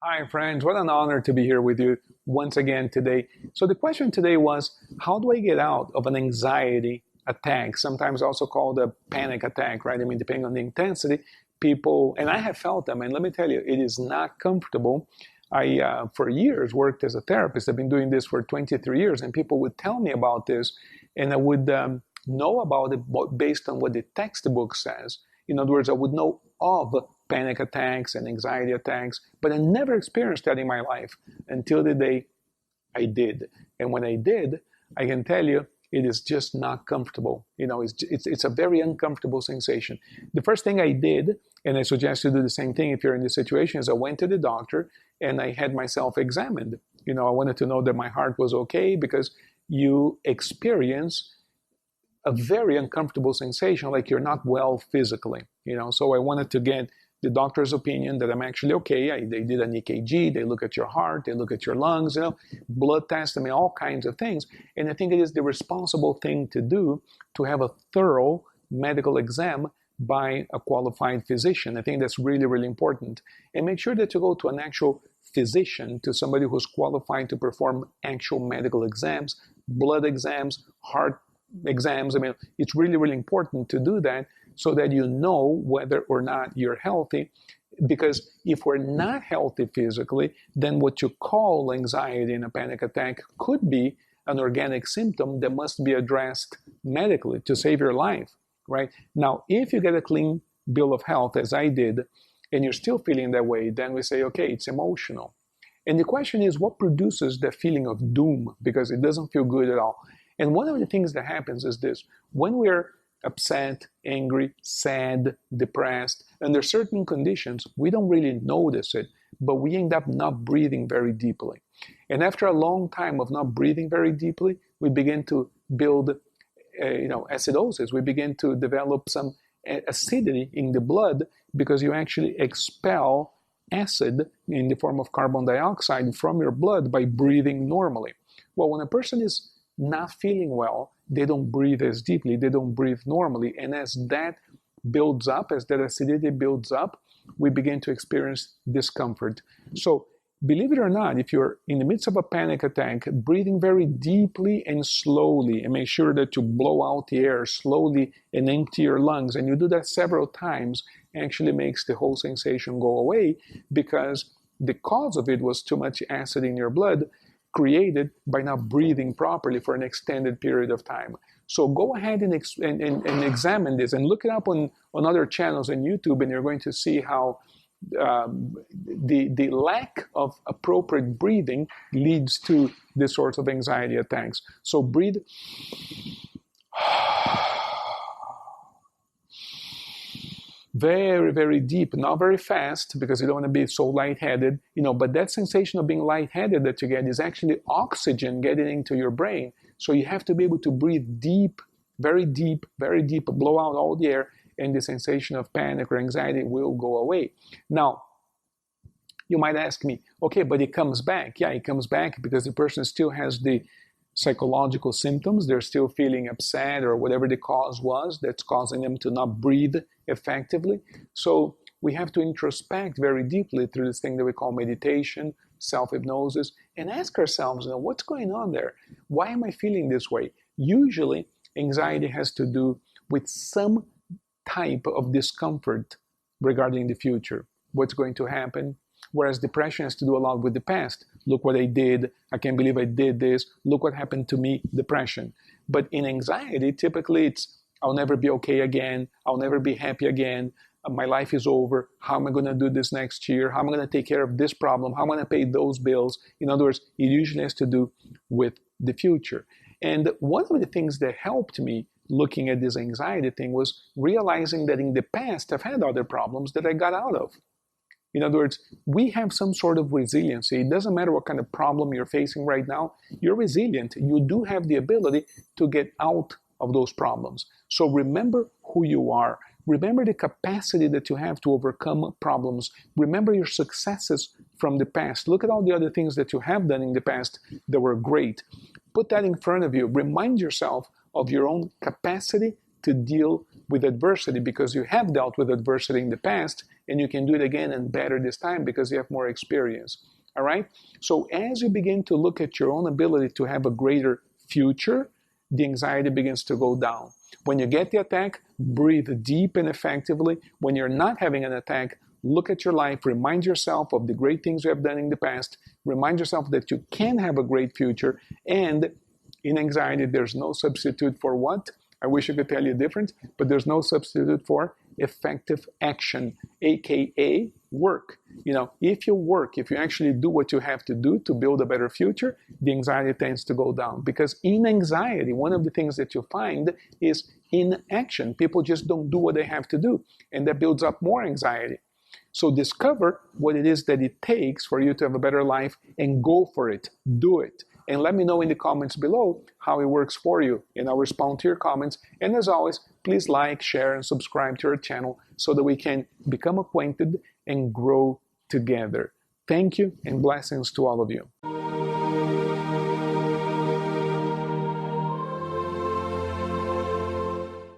Hi, friends. What an honor to be here with you once again today. So, the question today was, how do I get out of an anxiety attack? Sometimes also called a panic attack, right? I mean, depending on the intensity, people, and I have felt them, and let me tell you, it is not comfortable. For years, worked as a therapist. I've been doing this for 23 years, and people would tell me about this, and I would know about it based on what the textbook says. In other words, I would know of panic attacks and anxiety attacks, but I never experienced that in my life until the day I did. And when I did, I can tell you, it is just not comfortable. It's a very uncomfortable sensation. The first thing I did, and I suggest you do the same thing if you're in this situation, is I went to the doctor and I had myself examined. I wanted to know that my heart was okay because you experience a very uncomfortable sensation, like you're not well physically. So I wanted to get the doctor's opinion that I'm actually okay. They did an EKG, they look at your heart, they look at your lungs, blood tests, all kinds of things. And I think it is the responsible thing to do to have a thorough medical exam by a qualified physician. I think that's really, really important. And make sure that you go to an actual physician, to somebody who's qualified to perform actual medical exams, blood exams, heart exams. It's really, really important to do that so that you know whether or not you're healthy. Because if we're not healthy physically, then what you call anxiety and a panic attack could be an organic symptom that must be addressed medically to save your life, right? Now, if you get a clean bill of health, as I did, and you're still feeling that way, then we say, okay, it's emotional. And the question is, what produces the feeling of doom? Because it doesn't feel good at all. And one of the things that happens is this: when we're upset, angry, sad, depressed, under certain conditions, we don't really notice it, but we end up not breathing very deeply. And after a long time of not breathing very deeply, we begin to build, acidosis. We begin to develop some acidity in the blood because you actually expel acid in the form of carbon dioxide from your blood by breathing normally. Well, when a person is not feeling well, they don't breathe as deeply, they don't breathe normally. And as that builds up, as that acidity builds up, we begin to experience discomfort. So, believe it or not, if you're in the midst of a panic attack, breathing very deeply and slowly, and make sure that you blow out the air slowly and empty your lungs, and you do that several times, actually makes the whole sensation go away, because the cause of it was too much acid in your blood, created by not breathing properly for an extended period of time. So go ahead and examine this and look it up on other channels on YouTube, and you're going to see how the lack of appropriate breathing leads to this sort of anxiety attacks. So breathe very, very deep, not very fast, because you don't want to be so lightheaded, but that sensation of being lightheaded that you get is actually oxygen getting into your brain. So you have to be able to breathe deep, very deep, very deep, blow out all the air, and the sensation of panic or anxiety will go away. Now, you might ask me, okay, but it comes back. Yeah, it comes back because the person still has the psychological symptoms. They're still feeling upset or whatever the cause was that's causing them to not breathe effectively. So we have to introspect very deeply through this thing that we call meditation, self-hypnosis, and ask ourselves, what's going on there? Why am I feeling this way? Usually, anxiety has to do with some type of discomfort regarding the future. What's going to happen? Whereas depression has to do a lot with the past. Look what I did. I can't believe I did this. Look what happened to me, depression. But in anxiety, typically it's, I'll never be okay again. I'll never be happy again. My life is over. How am I going to do this next year? How am I going to take care of this problem? How am I going to pay those bills? In other words, it usually has to do with the future. And one of the things that helped me looking at this anxiety thing was realizing that in the past, I've had other problems that I got out of. In other words, we have some sort of resiliency. It doesn't matter what kind of problem you're facing right now, you're resilient. You do have the ability to get out of those problems. So remember who you are. Remember the capacity that you have to overcome problems. Remember your successes from the past. Look at all the other things that you have done in the past that were great. Put that in front of you. Remind yourself of your own capacity to deal with adversity because you have dealt with adversity in the past, and you can do it again and better this time because you have more experience. All right? So as you begin to look at your own ability to have a greater future, the anxiety begins to go down. When you get the attack, breathe deep and effectively. When you're not having an attack, look at your life, remind yourself of the great things you have done in the past, remind yourself that you can have a great future, and in anxiety, there's no substitute for what? I wish I could tell you different, but there's no substitute for effective action, aka work. If you work, if you actually do what you have to do to build a better future, the anxiety tends to go down. Because in anxiety, one of the things that you find is inaction. People just don't do what they have to do, and that builds up more anxiety. So discover what it is that it takes for you to have a better life and go for it. Do it. And let me know in the comments below how it works for you, and I'll respond to your comments. And as always, please like, share, and subscribe to our channel so that we can become acquainted and grow together. Thank you, and blessings to all of you.